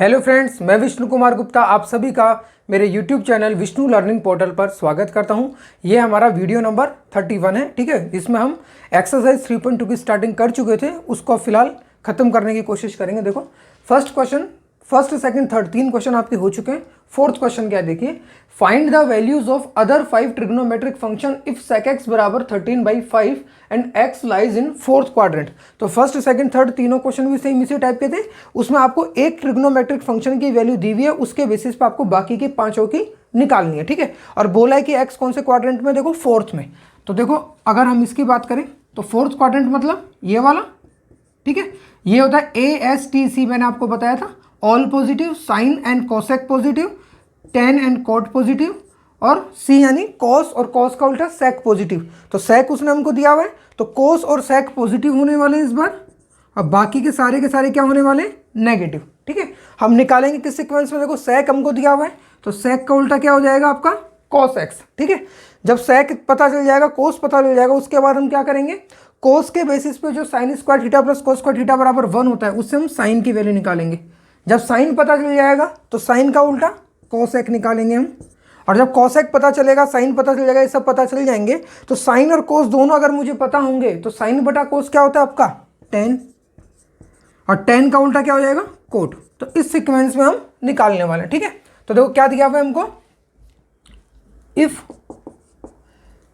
Hello friends, मैं विष्णु कुमार गुप्ता आप सभी का मेरे YouTube channel Vishnu learning portal पर स्वागत करता हूं। ये हमारा वीडियो नंबर 31 है, ठीक है। इसमें हम एक्सरसाइज 3.2 की स्टार्टिंग कर चुके थे, उसको फिलहाल खत्म करने की कोशिश करेंगे। देखो first question, first second third तीन क्वेश्चन आपके हो चुके हैं। फोर्थ क्वेश्चन क्या है देखिए, find the values of other 5 trigonometric function if sec x बराबर 13/5 and x lies in fourth quadrant. तो फर्स्ट सेकंड थर्ड तीनों क्वेश्चन भी सेम इसी टाइप के थे। उसमें आपको एक ट्रिग्नोमेट्रिक फंक्शन की वैल्यू दी हुई है, उसके बेसिस पे आपको बाकी की पांचों की निकालनी है, ठीक है। और बोला है कि x कौन से क्वाड्रेंट में, देखो फोर्थ में। तो देखो अगर हम इसकी बात करें तो फोर्थ क्वाड्रेंट मतलब ये वाला, ठीक है। ये होता है ASTC, मैंने आपको बताया था, all positive, sine and cosec positive, tan and cot positive, और C यानी कॉस और कॉस का उल्टा सेक पॉजिटिव। तो सेक उसने हमको दिया हुआ है, तो कॉस और सेक पॉजिटिव होने वाले हैं इस बार। अब बाकी के सारे क्या होने वाले, नेगेटिव, ठीक है। हम निकालेंगे किस सीक्वेंस में, देखो सेक हमको दिया हुआ है, तो सेक का उल्टा क्या हो जाएगा आपका, कॉस एक्स, ठीक है। जब सेक पता चल जाएगा, कोस पता चल जाएगा, उसके बाद हम क्या करेंगे, कोस के बेसिस पे जो sine square theta plus cos square theta बराबर 1 होता है, उससे हम साइन की वैल्यू निकालेंगे। जब साइन पता चल जाएगा तो साइन का उल्टा कोसेक निकालेंगे हम, और जब कोसेक पता चलेगा, साइन पता चल जाएगा, ये सब पता चल जाएंगे, तो साइन और कोस दोनों अगर मुझे पता होंगे तो साइन बटा कोस क्या होता है आपका, टेन, और टेन का उल्टा क्या हो जाएगा, कोट। तो इस सीक्वेंस में हम निकालने वाले हैं, ठीक है। तो देखो क्या दिया हुआ है हमको, इफ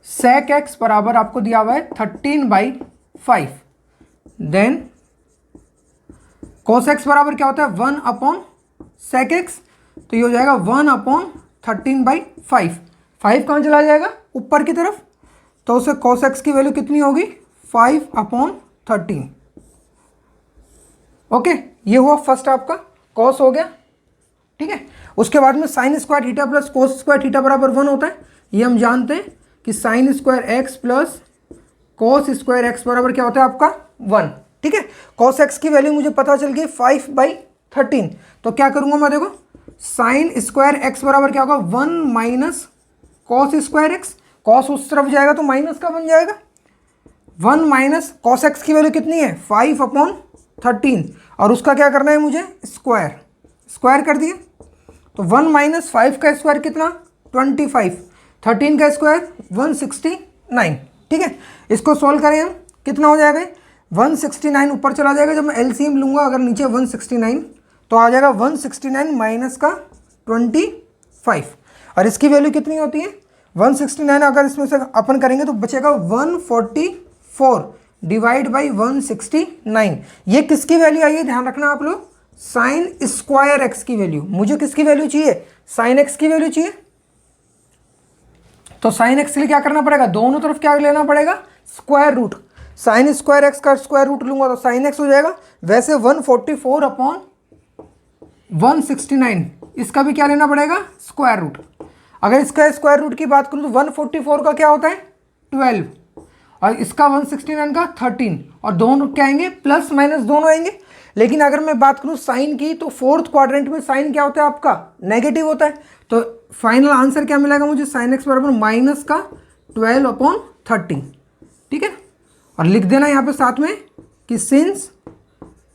sec x बराबर आपको दिया हुआ है 13/5, देन cos x बराबर क्या होता है 1/sec x, तो ये हो जाएगा 1/13/5। 5 कहाँ चला जाएगा, ऊपर की तरफ, तो उसे cos x की वैल्यू कितनी होगी, 5/13। ओके, ये हुआ फर्स्ट आपका, cos हो गया, ठीक है। उसके बाद में sine square theta plus cos square theta बराबर 1 होता है। ये हम जानते हैं कि sign square x plus cos square x बराबर क्या होता है आपका 1, ठीक है। कोस एक्स की वैल्यू मुझे पता चल गई 5/13, तो क्या करूंगा मैं, देखो साइन स्क्वायर एक्स बराबर क्या होगा 1 minus cos square x, cos उस तरफ जाएगा तो माइनस का बन जाएगा, 1 माइनस कॉस एक्स की वैल्यू कितनी है 5/13, और उसका क्या करना है मुझे, स्क्वायर, स्क्वायर कर दिया। तो 1 माइनस 5 का स्क्वायर कितना 25, 13 का स्क्वायर 169, ठीक है। इसको सॉल्व करें हम, कितना हो जाएगा 169, ऊपर चला जाएगा, जब मैं एलसीएम लूंगा अगर नीचे 169 तो आ जाएगा 169 माइनस का 25, और इसकी वैल्यू कितनी होती है 169, अगर इसमें से अपन करेंगे तो बचेगा 144 डिवाइड बाई 169। ये किसकी वैल्यू आई है, ध्यान रखना आप लोग, साइन स्क्वायर एक्स की वैल्यू। मुझे किसकी वैल्यू चाहिए, साइन एक्स की वैल्यू चाहिए, तो साइन एक्स के लिए क्या करना पड़ेगा, दोनों तरफ क्या लेना पड़ेगा, square root. Sine square x का स्क्वायर रूट लूंगा तो साइन एक्स हो जाएगा। वैसे 144/169, इसका भी क्या लेना पड़ेगा, स्क्वायर रूट। अगर इसका स्क्वायर रूट की बात करूं तो 144 का क्या होता है 12, और इसका 169 का 13, और दोनों क्या आएंगे, प्लस माइनस दोनों आएंगे। लेकिन अगर मैं बात करूं साइन की, तो फोर्थ क्वाड्रेंट में साइन क्या होता है आपका, नेगेटिव होता है। तो फाइनल आंसर क्या मिलेगा मुझे, साइन एक्स बराबर माइनस का 12/13, ठीक है। और लिख देना यहाँ पे साथ में कि since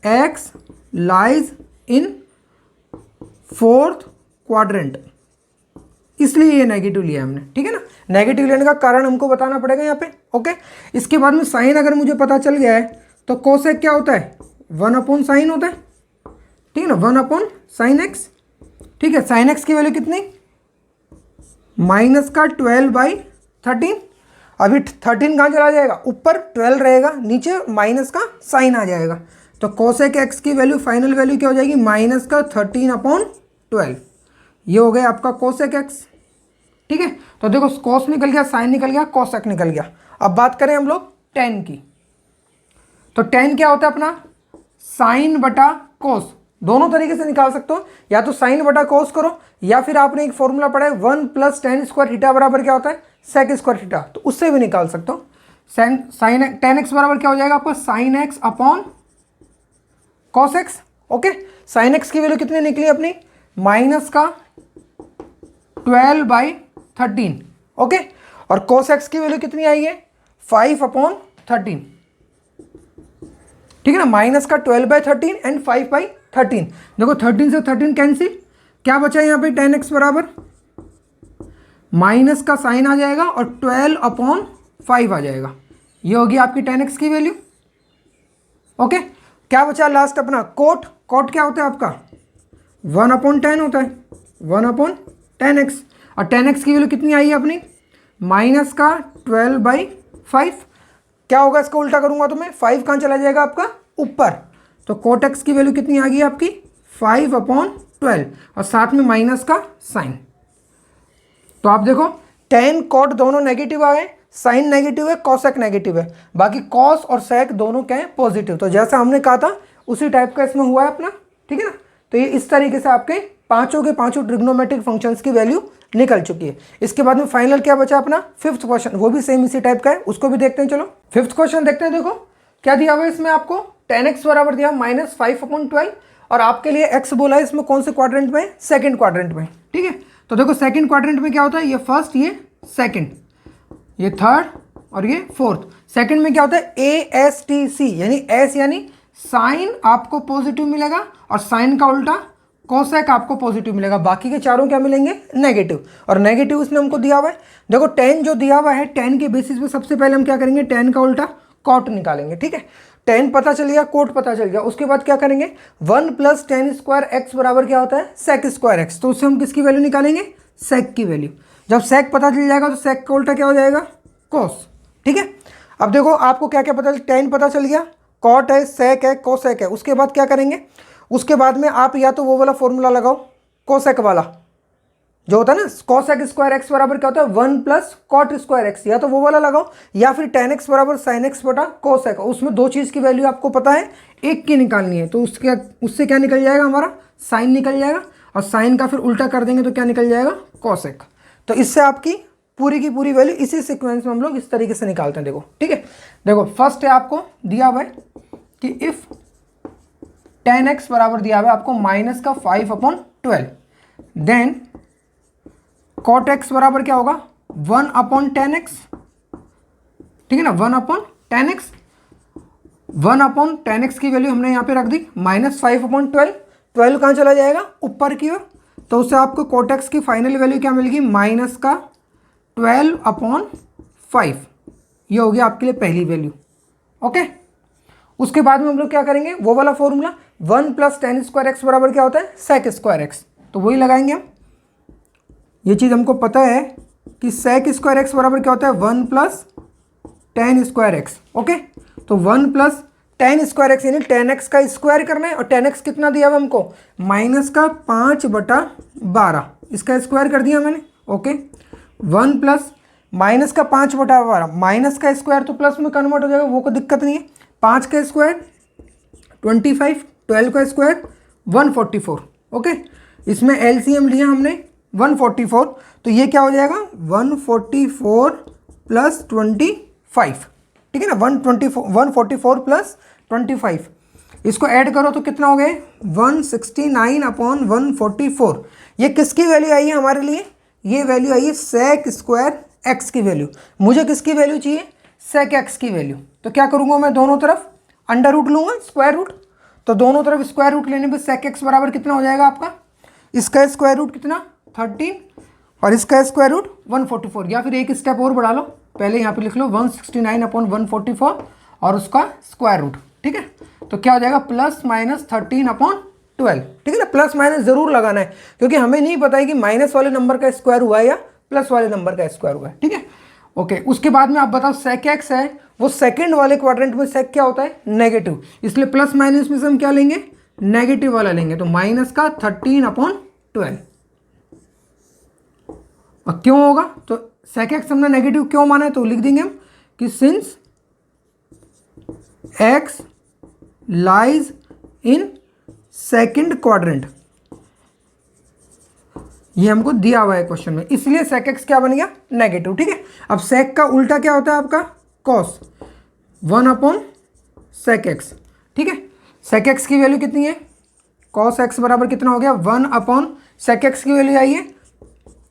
x lies in fourth quadrant, इसलिए ये नेगेटिव लिया हमने, ठीक है ना। नेगेटिव लेने का कारण हमको बताना पड़ेगा यहाँ पे, ओके। इसके बाद में साइन अगर मुझे पता चल गया है तो कोसेक क्या होता है 1/sin होता है, ठीक है ना, 1/sin x, ठीक है। साइन एक्स की वैल्यू कितनी, माइनस का 12/13। अभी 13 कहाँ चला जाएगा, ऊपर 12 रहेगा, नीचे माइनस का साइन आ जाएगा, तो कोसेक एक्स की वैल्यू फाइनल वैल्यू क्या हो जाएगी, माइनस का 13/12। ये हो गया आपका कोसेक एक्स, ठीक है। तो देखो कोस निकल गया, साइन निकल गया, कोसेक निकल गया। अब बात करें हम लोग टेन की, तो टेन क्या होता है अपना, साइन बटा कोस। दोनों तरीके से निकाल सकते हो, या तो साइन बटा कोस करो, या फिर आपने एक फॉर्मूला पढ़ा है 1 + tan स्क्वायर थीटा बराबर क्या होता है सेक स्क्वायर थीटा, तो उससे भी निकाल सकते हो। साइन tan x बराबर क्या हो जाएगा आपका, sine x upon cos x, okay. Sine x की वैल्यू कितनी निकली अपनी, माइनस का 12/13, ओके। और कॉस एक्स की वैल्यू कितनी आई है 5/13, ठीक है ना, माइनस का 12/13 एंड 5/13। 13। देखो 13 से 13 कैंसिल, क्या बचा यहाँ पे 10x बराबर माइनस का साइन आ जाएगा और 12/5 आ जाएगा। ये होगी आपकी 10x की वैल्यू। ओके, क्या बचा लास्ट अपना कोट। कोट क्या होता है आपका 1/10 होता है, 1/10x। और 10x की वैल्यू कितनी आई है अपनी माइनस का 12/5। क्या होगा इसका उल्टा करूंगा तो मैं 5 कहाँ चला जाएगा आपका ऊपर, तो कोट एक्स की वैल्यू कितनी आ गई आपकी 5/12 और साथ में माइनस का साइन। तो आप देखो टेन कोट दोनों नेगेटिव आ गए, साइन नेगेटिव है, कॉसेक नेगेटिव है, बाकी कॉस और सेक दोनों क्या है पॉजिटिव। तो जैसा हमने कहा था उसी टाइप का इसमें हुआ है अपना, ठीक है ना। तो ये इस तरीके से आपके पांचों के पांचों ट्रिग्नोमेट्रिक फंक्शंस की वैल्यू निकल चुकी है। इसके बाद में फाइनल क्या बचा अपना फिफ्थ क्वेश्चन, वो भी सेम इसी टाइप का है, उसको भी देखते हैं। चलो फिफ्थ क्वेश्चन देखते हैं। देखो क्या दिया हुआ है इसमें आपको 10x बराबर दिया -5/12 और आपके लिए x बोला है इसमें कौन से क्वाड्रेंट में, सेकंड क्वाड्रेंट में, ठीक है। तो देखो सेकंड क्वाड्रेंट में क्या होता है, ये फर्स्ट, ये सेकंड, ये थर्ड और ये फोर्थ। सेकंड में क्या होता है ASTC, यानी S यानी साइन आपको पॉजिटिव मिलेगा और साइन का उल्टा कोसेक आपको पॉजिटिव मिलेगा, बाकी के चारों क्या मिलेंगे नेगेटिव। और नेगेटिव इसने हमको दिया हुआ है। देखो 10 जो दिया हुआ है 10 के बेसिस पे सबसे पहले हम क्या करेंगे 10 का उल्टा कॉट निकालेंगे, ठीक है। 10 पता चल गया, कोट पता चल गया, उसके बाद क्या करेंगे 1 + 10² x बराबर क्या होता है sec² x। तो उससे हम किसकी वैल्यू निकालेंगे सेक की वैल्यू। जब सेक पता चल जाएगा तो सेक का उल्टा क्या हो जाएगा कोस, ठीक है। अब देखो आपको क्या क्या पता 10 पता चल गया, कॉट है, सेक है, कोसेक है। उसके बाद क्या करेंगे, उसके बाद में आप या तो वो वाला फॉर्मूला लगाओ कोसेक वाला जो होता है ना, cos² x बराबर क्या होता है 1 + cot² x, या तो वो वाला लगाओ या फिर 10x बराबर sin x बटा cos x। उसमें दो चीज़ की वैल्यू आपको पता है, एक की निकालनी है, तो उससे क्या निकल जाएगा हमारा साइन निकल जाएगा और साइन का फिर उल्टा कर देंगे तो क्या निकल जाएगा cos x। तो इससे आपकी पूरी की पूरी वैल्यू इसी सिक्वेंस में हम लोग इस तरीके से निकालते हैं। देखो ठीक है, देखो फर्स्ट है आपको दिया हुआ है कि इफ 10x बराबर दिया हुआ है आपको -5/12 देन cot x बराबर क्या होगा 1/10x, ठीक है ना, 1/10x। 1/10x की वैल्यू हमने यहाँ पे रख दी -5/12, 12 कहाँ चला जाएगा ऊपर की ओर, तो उससे आपको cot x की फाइनल वैल्यू क्या मिलेगी -12/5। ये हो गया आपके लिए पहली वैल्यू, ओके। उसके बाद में हम लोग क्या करेंगे वो वाला फॉर्मूला 1 + 10² x बराबर क्या होता है sec² x, तो वही लगाएंगे हम। ये चीज़ हमको पता है कि sec² x बराबर क्या होता है 1 + 10² x, ओके। तो 1 + 10² x यानी 10x का स्क्वायर करना है और 10x कितना दिया हुआ हमको -5/12, इसका स्क्वायर कर दिया मैंने, ओके। 1 + -5/12 माइनस का स्क्वायर तो प्लस में कन्वर्ट हो जाएगा, वो कोई दिक्कत नहीं है। 5 का स्क्वायर 25, 12 का स्क्वायर 144, ओके। इसमें LCM लिया हमने 144, तो ये क्या हो जाएगा 144 + 25, ठीक है ना, 144 + 25। इसको ऐड करो तो कितना हो गया 169/144। ये किसकी वैल्यू आई है हमारे लिए, ये वैल्यू आई है sec² x की वैल्यू। मुझे किसकी वैल्यू चाहिए sec x की वैल्यू। तो क्या करूँगा मैं दोनों तरफ अंडर रूट लूँगा, स्क्वायर रूट। तो दोनों तरफ स्क्वायर रूट लेने पे sec x बराबर कितना हो जाएगा आपका, इसका स्क्वायर रूट कितना 13 और इसका स्क्वायर रूट 144, या फिर एक स्टेप और बढ़ा लो, पहले यहाँ पे लिख लो 169/144 और उसका स्क्वायर रूट, ठीक है। तो क्या हो जाएगा ±13/12, ठीक है ना। प्लस माइनस जरूर लगाना है क्योंकि हमें नहीं पता है कि माइनस वाले नंबर का स्क्वायर हुआ है या प्लस वाले नंबर का स्क्वायर हुआ है, ठीक है, ओके। उसके बाद में आप बताओ sec x है वो सेकंड वाले क्वाड्रेंट में sec क्या होता है नेगेटिव, इसलिए प्लस माइनस में से हम क्या लेंगे नेगेटिव वाला लेंगे, तो -13/12। और क्यों होगा तो sec x हमने नेगेटिव क्यों माना है, तो लिख देंगे हम कि since x lies in second quadrant, ये हमको दिया हुआ है क्वेश्चन में, इसलिए sec x क्या बन गया नेगेटिव, ठीक है। अब sec का उल्टा क्या होता है आपका cos 1/sec x, ठीक है। sec x की वैल्यू कितनी है cos x बराबर कितना हो गया 1/sec x की वैल्यू आई है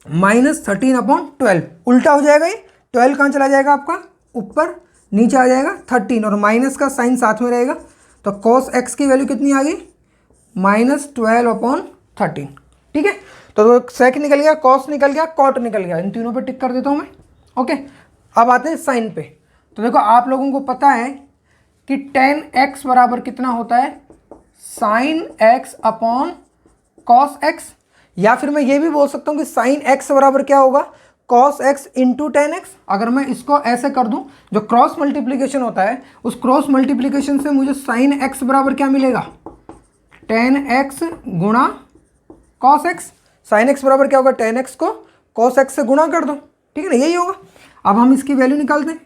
-13/12। उल्टा हो जाएगा ये 12 कहाँ चला जाएगा आपका ऊपर, नीचे आ जाएगा 13 और माइनस का साइन साथ में रहेगा, तो cos x की वैल्यू कितनी आ गई -12/13। ठीक है, तो सेक निकल गया, कॉस निकल गया, कॉट निकल गया, इन तीनों पे टिक कर देता हूँ मैं। ओके, अब आते हैं साइन पे। तो देखो आप लोगों को पता है कि tan x बराबर कितना होता है, sin x upon cos x, या फिर मैं ये भी बोल सकता हूँ कि sin x बराबर क्या होगा, cos x into ten x. अगर मैं इसको ऐसे कर दूं, जो क्रॉस मल्टीप्लीकेशन होता है उस क्रॉस मल्टीप्लीकेशन से मुझे sin x बराबर क्या मिलेगा, tan x गुणा cos x। sin x बराबर क्या होगा, tan x को cos x से गुणा कर दो, ठीक है ना, यही होगा। अब हम इसकी वैल्यू निकालते हैं,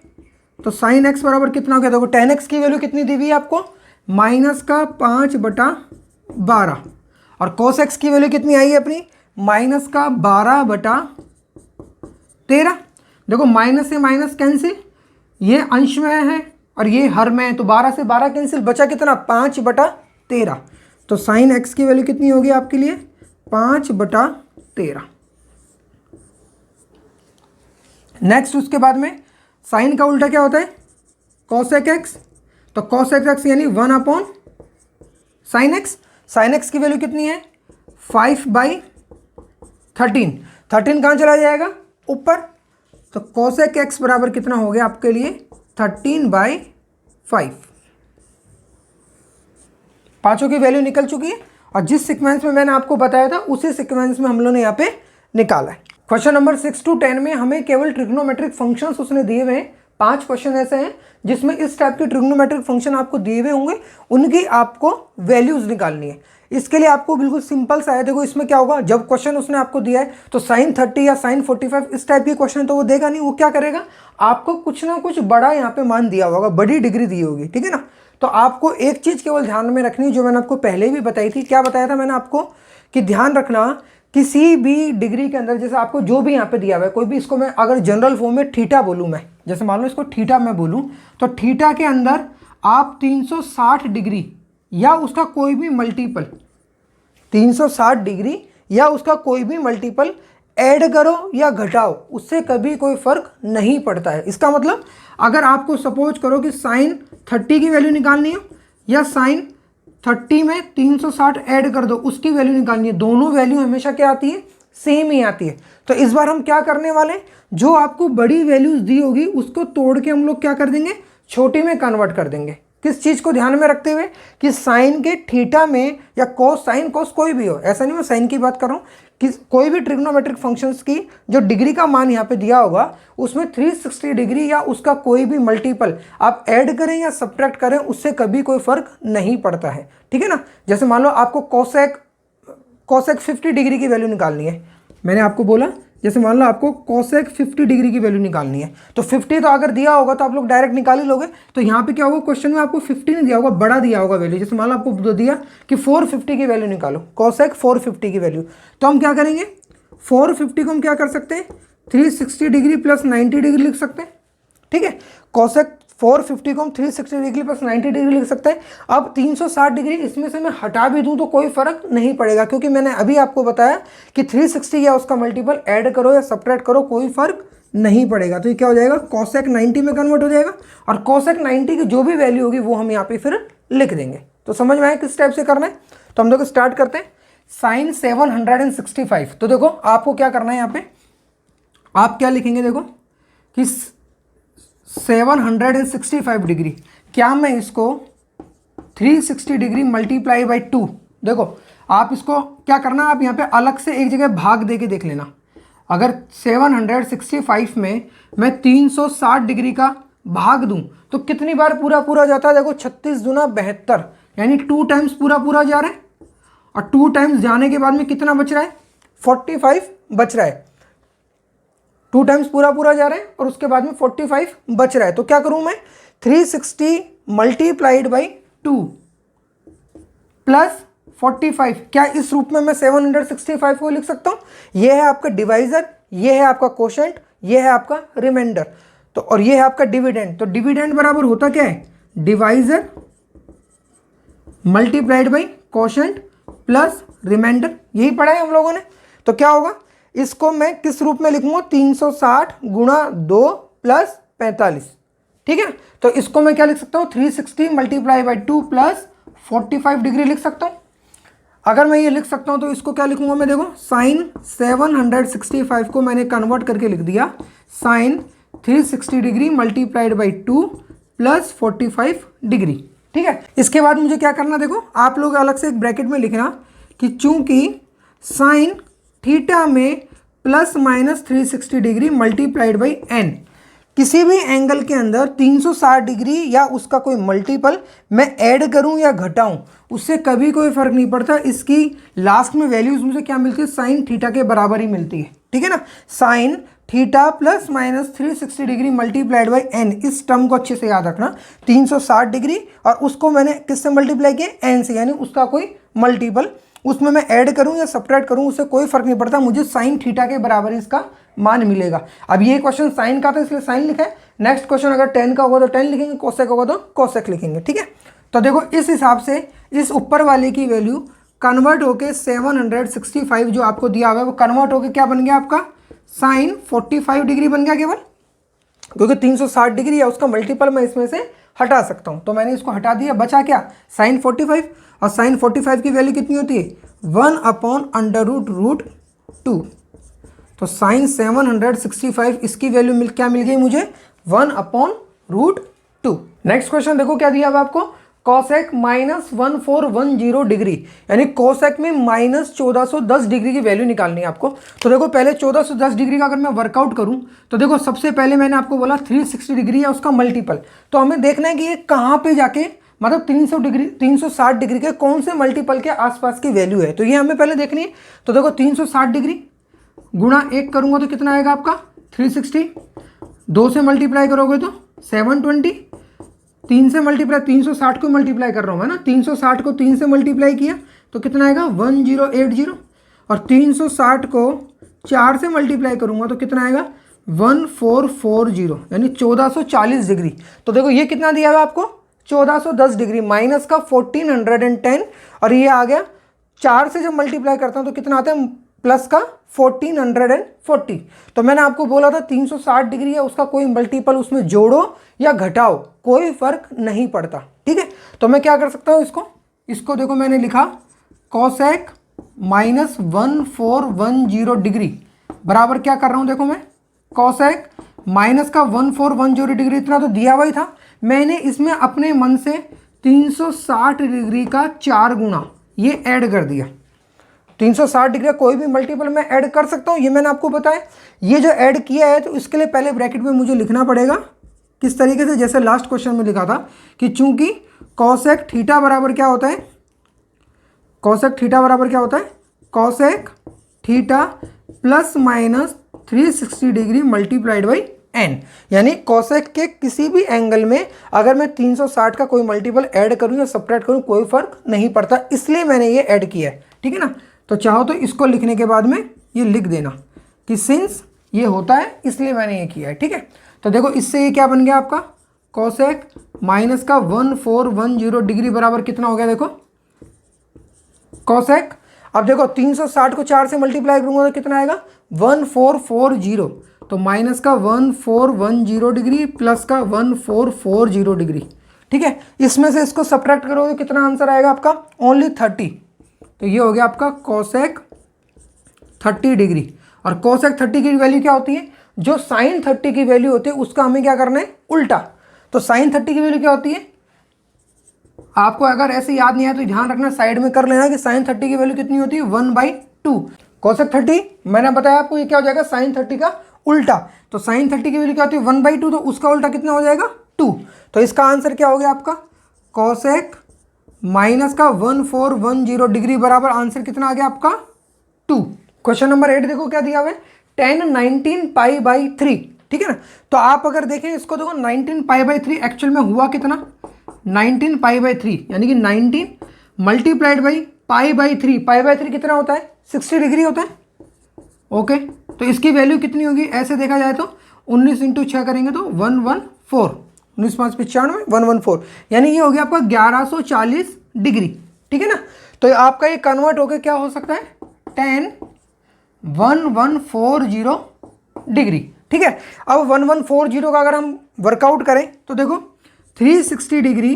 तो sin x बराबर कितना हो गया, देखो tan x की वैल्यू कितनी दी हुई है आपको, -5/12, और cos x की वैल्यू कितनी आई है अपनी, -12/13। देखो माइनस से माइनस कैंसिल, ये अंश में है और ये हर में है, तो 12 से 12 कैंसिल, बचा कितना, 5/13। तो sin x की वैल्यू कितनी होगी आपके लिए, 5/13। नेक्स्ट उसके बाद में साइन का उल्टा क्या होता है, cosec x, तो cosec x यानी 1/sin x। sin x की वैल्यू कितनी है, 5/13। 13 कहाँ चला जाएगा, ऊपर, तो cosec x बराबर कितना हो गया आपके लिए, 13/5। पांचों की वैल्यू निकल चुकी है, और जिस सीक्वेंस में मैंने आपको बताया था उसी सीक्वेंस में हम लोगों ने यहाँ पे निकाला है। क्वेश्चन नंबर 6 to 10 में हमें केवल ट्रिग्नोमेट्रिक फंक्शंस उसने दिए हुए हैं। 5 क्वेश्चन ऐसे हैं जिसमें इस टाइप के ट्रिग्नोमेट्रिक फंक्शन आपको दिए हुए होंगे, उनकी आपको वैल्यूज निकालनी है। इसके लिए आपको बिल्कुल सिंपल सा है, देखो इसमें क्या होगा, जब क्वेश्चन उसने आपको दिया है तो sin 30 या sin 45 इस टाइप के क्वेश्चन तो वो देगा नहीं, वो क्या करेगा, आपको कुछ ना कुछ बड़ा यहाँ पे मान दिया होगा, बड़ी डिग्री दी होगी, ठीक है ना। तो आपको एक चीज़ केवल ध्यान में रखनी, जो मैंने आपको पहले भी बताई थी, क्या बताया था मैंने आपको, कि ध्यान रखना किसी भी डिग्री के अंदर, जैसे आपको जो भी यहाँ पे दिया हुआ है, कोई भी, इसको मैं अगर जनरल फॉर्म में थीटा बोलूँ, मैं जैसे मान लो इसको थीटा मैं बोलूँ, तो थीटा के अंदर आप 360 डिग्री या उसका कोई भी मल्टीपल, 360 डिग्री या उसका कोई भी मल्टीपल ऐड करो या घटाओ, उससे कभी कोई फर्क नहीं पड़ता है। इसका मतलब अगर आपको सपोज करो कि sin 30 की वैल्यू निकालनी है या sin 30 में 360 ऐड कर दो, उसकी वैल्यू निकालनी है, दोनों वैल्यू हमेशा क्या आती है, सेम ही आती है। तो इस बार हम क्या करने वाले हैं, जो आपको बड़ी वैल्यूज दी होगी उसको तोड़ के हम लोग क्या कर देंगे, छोटी में कन्वर्ट कर देंगे। किस चीज़ को ध्यान में रखते हुए कि साइन के थीटा में या कोस, साइन कोस कोई भी हो, ऐसा नहीं मैं साइन की बात कर रहा हूँ, कि कोई भी ट्रिग्नोमेट्रिक फंक्शंस की जो डिग्री का मान यहाँ पे दिया होगा उसमें 360 डिग्री या उसका कोई भी मल्टीपल आप ऐड करें या सब्ट्रैक्ट करें, उससे कभी कोई फर्क नहीं पड़ता है, ठीक है ना। जैसे मान लो आपको कोसेक 50 डिग्री की वैल्यू निकालनी है, मैंने आपको बोला जैसे मान लो आपको कोसेक 50 डिग्री की वैल्यू निकालनी है, तो 50 तो अगर दिया होगा तो आप लोग डायरेक्ट निकाल ही लोगे। तो यहाँ पे क्या होगा, क्वेश्चन में आपको 50 नहीं दिया होगा, बड़ा दिया होगा वैल्यू। जैसे मान लो आपको दिया कि 450 की वैल्यू निकालो, कोसेक 450 की वैल्यू, तो हम क्या करेंगे, 450 को हम क्या कर सकते हैं, 360 डिग्री प्लस 90 डिग्री लिख सकते हैं, ठीक है। कोसेक 450 को हम 360 डिग्री प्लस 90 डिग्री लिख सकते हैं। अब 360 डिग्री इसमें से मैं हटा भी दूं तो कोई फर्क नहीं पड़ेगा, क्योंकि मैंने अभी आपको बताया कि 360 या उसका मल्टीपल ऐड करो या सब्ट्रैक्ट करो, कोई फर्क नहीं पड़ेगा। तो ये क्या हो जाएगा, कोसेक 90 में कन्वर्ट हो जाएगा, और कोसेक 90 की जो भी वैल्यू होगी वो हम यहाँ पे फिर लिख देंगे। तो समझ में आए किस टाइप से करना है। तो हम देखो स्टार्ट करते हैं, साइन 765। तो देखो आपको क्या करना है, यहाँ पे आप क्या लिखेंगे, देखो कि 765 डिग्री, क्या मैं इसको 360 डिग्री मल्टीप्लाई बाई 2, देखो आप इसको क्या करना, आप यहाँ पे अलग से एक जगह भाग दे के देख लेना। अगर 765 में मैं 360 डिग्री का भाग दूं तो कितनी बार पूरा पूरा जाता है, देखो 36 दूना 72, यानी 2 टाइम्स पूरा पूरा जा रहा है, और 2 टाइम्स जाने के बाद में कितना बच रहा है, 45 बच रहा है। 2 टाइम्स पूरा पूरा जा रहा है और उसके बाद में 45 बच रहा है। तो क्या करूं मैं, 360 मल्टीप्लाइड बाई 2 प्लस 45, क्या इस रूप में मैं 765 को लिख सकता हूं। यह है आपका डिवाइजर, यह है आपका कोशेंट, यह है आपका रिमाइंडर, तो और यह है आपका डिविडेंड। तो डिविडेंड बराबर होता क्या है, divisor multiplied by quotient plus remainder, यही पढ़ा है हम लोगों ने। तो क्या होगा, इसको मैं किस रूप में लिखूंगा, 360 गुणा 2 प्लस 45, ठीक है। तो इसको मैं क्या लिख सकता हूँ, 360 मल्टीप्लाई बाई 2 प्लस 45 डिग्री लिख सकता हूँ। अगर मैं ये लिख सकता हूँ तो इसको क्या लिखूंगा मैं, देखो साइन 765 को मैंने कन्वर्ट करके लिख दिया sine 360 degree multiplied by 2 plus 45 degree. ठीक है, इसके बाद मुझे क्या करना, देखो आप लोग अलग से एक ब्रैकेट में लिखना कि चूंकि साइन थीटा में plus minus 360 degree multiplied by n, किसी भी एंगल के अंदर 360 डिग्री या उसका कोई मल्टीपल मैं ऐड करूं या घटाऊं उससे कभी कोई फर्क नहीं पड़ता, इसकी लास्ट में वैल्यूज मुझे क्या मिलती है, साइन थीटा के बराबर ही मिलती है। ठीक है ना, sine theta plus minus 360 degree multiplied by n, इस टर्म को अच्छे से याद रखना। 360 डिग्री और उसको मैंने किससे मल्टीप्लाई किया, एन से, यानी उसका कोई मल्टीपल, उसमें मैं ऐड करूं या सब्ट्रैक्ट करूं उससे कोई फर्क नहीं पड़ता, मुझे साइन थीटा के बराबर इसका मान मिलेगा। अब ये क्वेश्चन साइन का था इसलिए साइन लिखा है, नेक्स्ट क्वेश्चन अगर टेन का होगा तो टेन लिखेंगे, कोसेक होगा तो कोसेक लिखेंगे। ठीक है, तो देखो इस हिसाब से इस ऊपर वाले की वैल्यू कन्वर्ट होके 765 जो आपको दिया हुआ है वो कन्वर्ट होके क्या बन गया आपका, साइन 45 डिग्री बन गया केवल, क्योंकि 360 डिग्री है उसका मल्टीपल मैं इसमें से हटा सकता हूं, तो मैंने इसको हटा दिया, बचा क्या, साइन 45, और साइन 45 की वैल्यू कितनी होती है, 1/√2। तो साइन 765 इसकी वैल्यू क्या मिल गई मुझे, 1/√2। नेक्स्ट क्वेश्चन देखो क्या दिया हुआ आपको, कोसेक माइनस 1410 डिग्री, यानी कोसेक में माइनस 1410 डिग्री की वैल्यू निकालनी है आपको। तो देखो पहले 1410 डिग्री का अगर मैं वर्कआउट करूं तो देखो सबसे पहले मैंने आपको बोला 360 डिग्री है उसका मल्टीपल, तो हमें देखना है कि ये कहाँ पे जाके मतलब 360 डिग्री के कौन से मल्टीपल के आसपास की वैल्यू है, तो ये हमें पहले देखनी है। तो देखो 360 डिग्री गुणा 1 करूंगा तो कितना आएगा आपका 360, 2 से मल्टीप्लाई करोगे तो 720, 3 से मल्टीप्लाई 360 को मल्टीप्लाई कर रहा हूँ है ना, 360 को 3 से मल्टीप्लाई किया तो कितना आएगा 1080, और 360 को 4 से मल्टीप्लाई करूंगा तो कितना आएगा 1440, यानी 1440 डिग्री। तो देखो ये कितना दिया हुआ आपको 1410 डिग्री माइनस का 1410, और ये आ गया 4 से जब मल्टीप्लाई करता हूं तो कितना आता है प्लस का 1440। तो मैंने आपको बोला था 360 डिग्री है उसका कोई मल्टीपल उसमें जोड़ो या घटाओ कोई फर्क नहीं पड़ता। ठीक है, तो मैं क्या कर सकता हूं, इसको देखो मैंने लिखा कोसेक माइनस 1410 डिग्री बराबर क्या कर रहा हूं, देखो मैं कोसेक माइनस का 1410 डिग्री इतना तो दिया हुआ ही था, मैंने इसमें अपने मन से 360 डिग्री का 4 गुना ये ऐड कर दिया। 360 डिग्री का कोई भी मल्टीपल मैं ऐड कर सकता हूँ, ये मैंने आपको बताया। ये जो ऐड किया है तो इसके लिए पहले ब्रैकेट में मुझे लिखना पड़ेगा किस तरीके से, जैसे लास्ट क्वेश्चन में लिखा था कि चूंकि कोसेक थीटा बराबर क्या होता है, कोसेक थीटा बराबर क्या होता है, cosec theta plus minus 360 degree multiplied by n, यानी कोसेक के किसी भी एंगल में अगर मैं 360 का कोई मल्टीपल ऐड करूं या सब्ट्रैक्ट करूं कोई फर्क नहीं पड़ता, इसलिए मैंने ये ऐड किया है। ठीक है ना, तो चाहो तो इसको लिखने के बाद में ये लिख देना कि सिंस ये होता है इसलिए मैंने ये किया है। ठीक है, तो देखो इससे ये क्या बन गया आपका कोसेक माइनस का 1410 डिग्री बराबर कितना हो गया, देखो कोसेक, अब देखो 360 को 4 से मल्टीप्लाई करूंगा तो कितना आएगा 1440, तो माइनस का 1410 डिग्री प्लस का 1440 डिग्री। ठीक है, इसमें से इसको सब्ट्रैक्ट करोगे कितना आंसर आएगा आपका ओनली 30, तो ये हो गया आपका कोसेक 30 डिग्री। और कोसेक 30 की वैल्यू क्या होती है, जो साइन 30 की वैल्यू होती है उसका हमें क्या करना है उल्टा। तो साइन 30 की वैल्यू क्या होती है, आपको अगर ऐसे याद नहीं आया तो ध्यान रखना साइड में कर लेना कि साइन 30 की वैल्यू कितनी होती है 1/2। कोसेक 30 मैंने बताया आपको ये क्या हो जाएगा साइन 30 का उल्टा, तो साइन 30 की वैल्यू क्या होती है 1/2, तो उसका उल्टा कितना हो जाएगा 2। तो इसका आंसर क्या हो गया आपका कोसेक माइनस का 1410 डिग्री बराबर आंसर कितना आ गया आपका 2। क्वेश्चन नंबर 8 देखो क्या दिया हुआ है, tan 19 π/3। ठीक है ना, तो आप अगर देखें इसको देखो 19 π/3 एक्चुअल में हुआ कितना 19 π/3, यानी कि 19 मल्टीप्लाइड बाई π/3, π/3 कितना होता है 60 डिग्री होता है। ओके, तो इसकी वैल्यू कितनी होगी, ऐसे देखा जाए तो 19 × 6 करेंगे तो 114, 19 5 95 114, यानी ये हो गया आपका 1140 डिग्री। ठीक है ना, तो आपका ये कन्वर्ट होकर क्या हो सकता है tan 1140 डिग्री। ठीक है, अब 1140 का अगर हम वर्कआउट करें तो देखो 360 डिग्री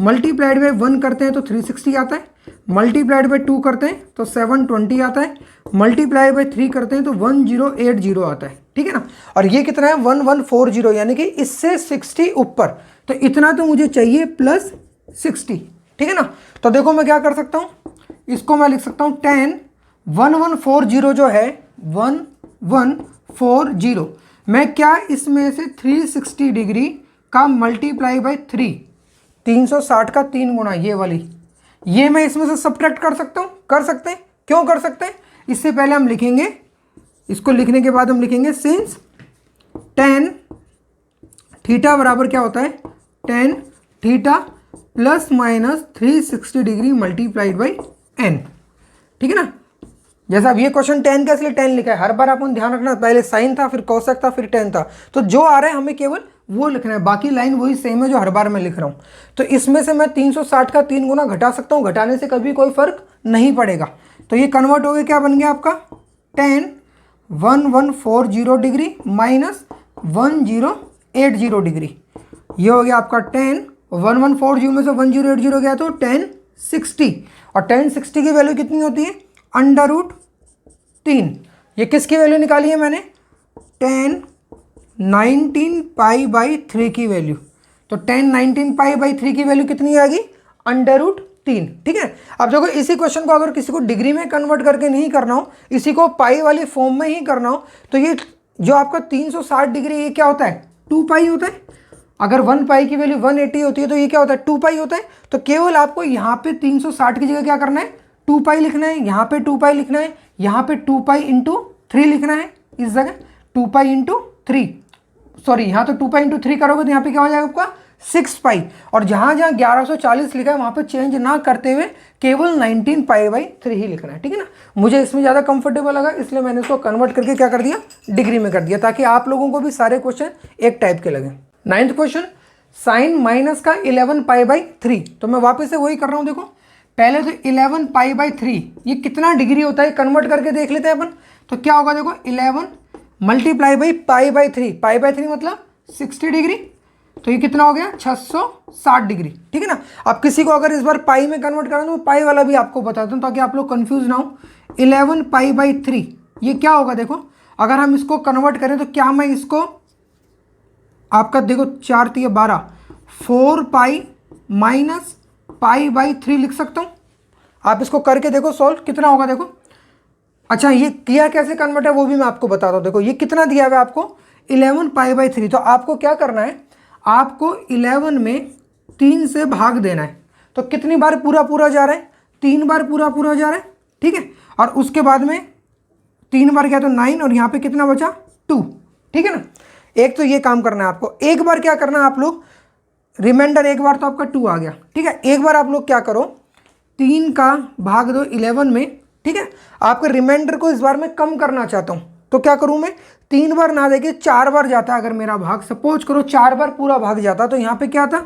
मल्टीप्लाइड बाई 1 करते हैं तो 360 आता है, मल्टीप्लाइड बाई 2 करते हैं तो 720 आता है, मल्टीप्लाई बाई 3 करते हैं तो 1080 आता है, ठीक है ना। और ये कितना है 1140, यानी कि इससे 60 ऊपर, तो इतना तो मुझे चाहिए प्लस 60, ठीक है ना। तो देखो मैं क्या कर सकता हूँ, इसको मैं लिख सकता हूँ 10 1140 जो है 1140, मैं क्या इसमें से 360 डिग्री का मल्टीप्लाई बाई 3, 360 का 3 गुना ये वाली, ये मैं इसमें से सब्ट्रैक्ट कर सकता हूँ, कर सकते हैं। क्यों कर सकते हैं, इससे पहले हम लिखेंगे, इसको लिखने के बाद हम लिखेंगे सिंस tan थीटा बराबर क्या होता है, tan theta plus minus 360 degree multiplied by n, ठीक है ना। जैसा अब ये क्वेश्चन tan का इसलिए tan लिखा है, हर बार अपन ध्यान रखना पहले साइन था फिर कोसेक था फिर tan था, तो जो आ रहा है हमें केवल वो लिखना है, बाकी लाइन वही सेम है जो हर बार मैं लिख रहा हूँ। तो इसमें से मैं 360 का 3 गुना घटा सकता हूँ, घटाने से कभी कोई फर्क नहीं पड़ेगा। तो ये कन्वर्ट हो गया, क्या बन गया आपका tan 1140 डिग्री माइनस 1080 डिग्री, ये हो गया आपका tan 1140 में से 1080 गया तो tan 60, और tan 60 की वैल्यू कितनी होती है √3। ये किसकी वैल्यू निकाली है मैंने, tan 19 पाई बाई 3 की वैल्यू, तो tan 19 पाई बाई 3 की वैल्यू कितनी आएगी √3, ठीक है। अब देखो इसी क्वेश्चन को अगर किसी को डिग्री में कन्वर्ट करके नहीं करना हो, इसी को पाई वाली फॉर्म में ही करना हो, तो ये जो आपका 360 डिग्री ये क्या होता है 2 पाई होता है। अगर 1 पाई की वैल्यू 180 होती है तो ये क्या होता है 2 पाई होता है। तो केवल आपको यहाँ पे 360 की जगह क्या करना है 2 पाई लिखना है, यहाँ पे 2 पाई लिखना है, यहाँ पे 2 पाई इंटू 3 लिखना है, इस जगह 2 पाई इंटू 3, सॉरी यहाँ तो 2 पाई इंटू 3 करोगे तो यहाँ पे क्या हो जाएगा आपका 6 पाई, और जहाँ जहाँ 1140 लिखा है वहाँ पे चेंज ना करते हुए केवल 19 पाई बाई 3 ही लिखना है, ठीक है ना। मुझे इसमें ज़्यादा कंफर्टेबल लगा इसलिए मैंने इसको कन्वर्ट करके क्या कर दिया डिग्री में कर दिया, ताकि आप लोगों को भी सारे क्वेश्चन एक टाइप के लगे। 9th क्वेश्चन, साइन माइनस का 11 पाई बाई 3, तो मैं वापस से वही कर रहा हूँ। देखो पहले तो 11 पाई बाई 3 ये कितना डिग्री होता है कन्वर्ट करके देख लेते हैं अपन। तो क्या होगा देखो 11 multiply by pi by 3, pi by 3 मतलब 60 डिग्री, तो ये कितना हो गया 660 डिग्री, ठीक है ना। अब किसी को अगर इस बार पाई में कन्वर्ट करना तो पाई वाला भी आपको बताता हूँ ताकि आप लोग कंफ्यूज ना हो। 11 पाई बाई 3 ये क्या होगा, देखो अगर हम इसको कन्वर्ट करें तो क्या मैं इसको आपका देखो 4 3 12 4 पाई माइनस पाई बाई 3 लिख सकता हूँ। आप इसको करके देखो सॉल्व कितना होगा। देखो अच्छा ये किया कैसे कन्वर्ट है वो भी मैं आपको बताता हूँ। देखो ये कितना दिया हुआ है आपको 11 पाई बाई 3, तो आपको क्या करना है, आपको 11 में 3 से भाग देना है। तो कितनी बार पूरा पूरा जा रहा है 3 बार पूरा पूरा जा रहा है, ठीक है। और उसके बाद में 3 बार गया तो 9 और यहाँ पे कितना बचा 2, ठीक है ना। एक तो ये काम करना है आपको। एक बार क्या करना है आप लोग, रिमाइंडर एक बार तो आपका 2 आ गया, ठीक है। एक बार आप लोग क्या करो 3 का भाग दो 11 में, ठीक है। आपके रिमाइंडर को इस बार मैं कम करना चाहता हूँ तो क्या करूँ मैं 3 बार ना देके 4 बार जाता अगर मेरा भाग, सपोज करो 4 बार पूरा भाग जाता तो यहाँ पे क्या था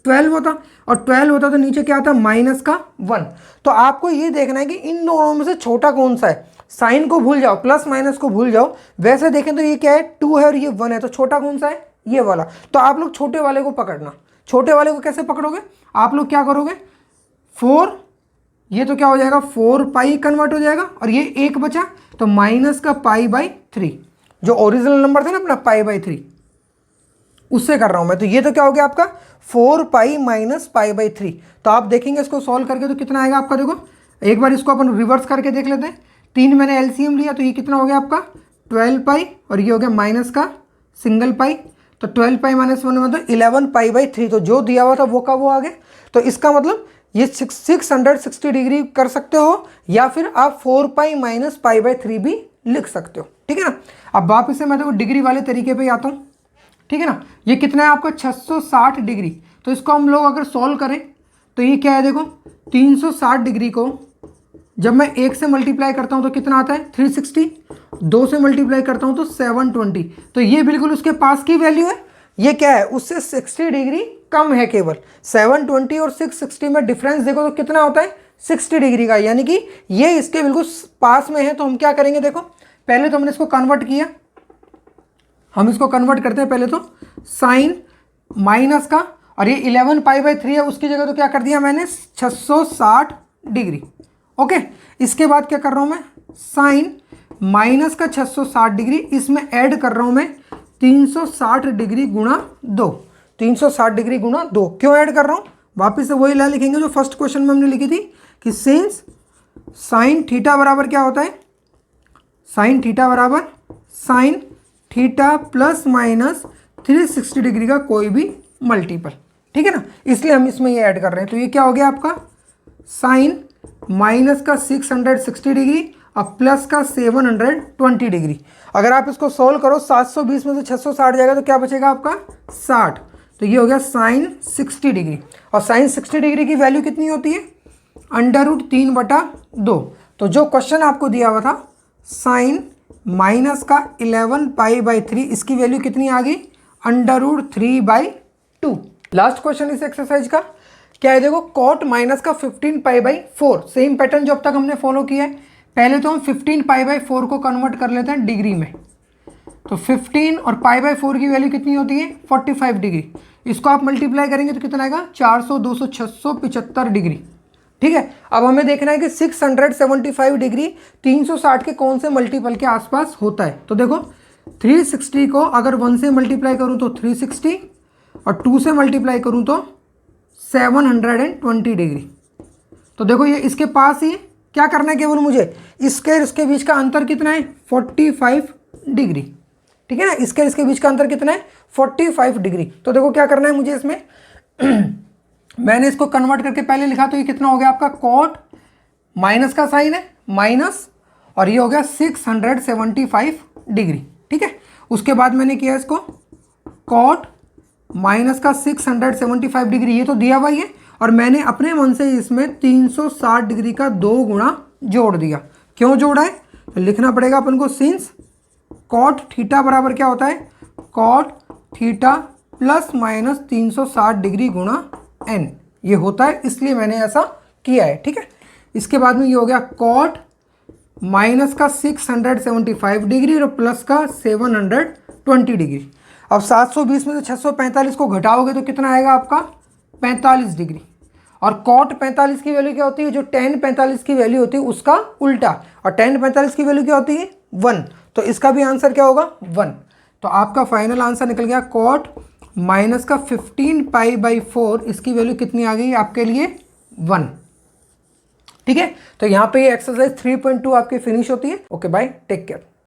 12 होता, और 12 होता तो नीचे क्या था माइनस का 1। तो आपको ये देखना है कि इन दोनों में से छोटा कौन सा है। साइन को भूल जाओ, प्लस माइनस को भूल जाओ। वैसे देखें तो ये क्या है 2 है और ये 1 है, तो छोटा कौन सा है ये वाला। तो आप लोग छोटे वाले को पकड़ना। छोटे वाले को कैसे पकड़ोगे, आप लोग क्या करोगे 4, ये तो क्या हो जाएगा 4 पाई कन्वर्ट हो जाएगा, और ये 1 बचा तो माइनस का पाई बाई 3, जो ओरिजिनल नंबर था ना अपना पाई बाई 3 उससे कर रहा हूं मैं। तो ये तो क्या हो गया आपका 4 पाई माइनस पाई बाई 3। तो आप देखेंगे इसको सॉल्व करके तो कितना आएगा आपका। देखो एक बार इसको अपन रिवर्स करके देख लेते हैं। 3 मैंने एलसीएम लिया तो ये कितना हो गया आपका 12 पाई, और ये हो गया माइनस का सिंगल पाई, तो 12 पाई माइनस 1 मतलब 11 पाई बाई 3। तो जो दिया हुआ था वो का वो आ गया। तो इसका मतलब ये 660 डिग्री कर सकते हो, या फिर आप 4 पाई माइनस पाई बाई 3 भी लिख सकते हो, ठीक है ना। अब वापस से मैं देखो डिग्री वाले तरीके पे आता हूँ, ठीक है ना। ये कितना है आपका 660 डिग्री, तो इसको हम लोग अगर सॉल्व करें तो ये क्या है देखो 360 डिग्री को जब मैं 1 से मल्टीप्लाई करता हूँ तो कितना आता है 360, 2 से मल्टीप्लाई करता हूँ तो 720। तो ये बिल्कुल उसके पास की वैल्यू है। ये क्या है उससे 60 डिग्री कम है केवल। 720 और 660 में डिफरेंस देखो तो कितना होता है 60 डिग्री का, यानी कि ये इसके बिल्कुल पास में है। तो हम क्या करेंगे देखो पहले तो हमने इसको कन्वर्ट किया, हम इसको कन्वर्ट करते हैं पहले तो साइन माइनस का, और ये 11 पाई बाई 3 है उसकी जगह तो क्या कर दिया मैंने 660 डिग्री। ओके, इसके बाद क्या कर रहा हूँ मैं, साइन माइनस का 660 डिग्री, इसमें ऐड कर रहा हूँ मैं 360 डिग्री गुणा 2, 360 डिग्री गुणा 2। क्यों ऐड कर रहा हूँ, वापिस से वही ला लिखेंगे जो फर्स्ट क्वेश्चन में हमने लिखी थी कि सिंस साइन थीटा बराबर क्या होता है, साइन थीटा बराबर sign theta plus minus 360 degree का कोई भी मल्टीपल, ठीक है ना, इसलिए हम इसमें ये ऐड कर रहे हैं। तो ये क्या हो गया आपका, साइन माइनस का 660 डिग्री और प्लस का 720 डिग्री। अगर आप इसको सोल्व करो 720 में से 660 जाएगा तो क्या बचेगा आपका 60, तो ये हो गया साइन 60 डिग्री। और साइन 60 डिग्री की वैल्यू कितनी होती है, √3/2। तो जो क्वेश्चन आपको दिया हुआ था साइन माइनस का 11π/3, इसकी वैल्यू कितनी आ गई, √3/2। लास्ट क्वेश्चन इस एक्सरसाइज का क्या है, देखो कॉट माइनस का 15π/4, सेम पैटर्न जो अब तक हमने फॉलो किया है। पहले तो हम 15π/4 को कन्वर्ट कर लेते हैं डिग्री में, तो 15 और π/4 की वैल्यू कितनी होती है 45 डिग्री। इसको आप मल्टीप्लाई करेंगे तो कितना आएगा 400, 200, 675 डिग्री, ठीक है। अब हमें देखना है कि 675 डिग्री 360 के कौन से मल्टीपल के आसपास होता है। तो देखो 360 को अगर 1 से मल्टीप्लाई करूँ तो 360 और 2 से मल्टीप्लाई करूँ तो 720 डिग्री। तो देखो ये इसके पास ही, क्या करना है केवल मुझे, इसके बीच का अंतर कितना है 45 डिग्री, ठीक है ना, इसके बीच का अंतर कितना है 45 डिग्री। तो देखो क्या करना है मुझे इसमें मैंने इसको कन्वर्ट करके पहले लिखा, तो ये कितना हो गया आपका, कॉट माइनस का साइन है माइनस, और ये हो गया 675 डिग्री, ठीक है। उसके बाद मैंने किया इसको कॉट माइनस का 675 डिग्री, ये तो दिया हुआ ही है, और मैंने अपने मन से इसमें 360 डिग्री का 2 गुणा जोड़ दिया। क्यों जोड़ा है, तो लिखना पड़ेगा अपन को, सिंस कॉट थीटा बराबर क्या होता है, cot theta plus minus 360 degree गुणा n, ये होता है, इसलिए मैंने ऐसा किया है, ठीक है। इसके बाद में ये हो गया कॉट माइनस का 675 डिग्री और प्लस का 720 डिग्री। अब 720 में से 645 को घटाओगे तो कितना आएगा आपका 45 डिग्री। और कॉट 45 की वैल्यू क्या होती है, जो tan 45 की वैल्यू होती है उसका उल्टा, और tan 45 की वैल्यू क्या होती है 1, तो इसका भी आंसर क्या होगा 1। तो आपका फाइनल आंसर निकल गया कॉट माइनस का 15π/4, इसकी वैल्यू कितनी आ गई आपके लिए 1, ठीक है। तो यहाँ पे ये एक्सरसाइज 3.2 आपकी फिनिश होती है। Okay bye, take care.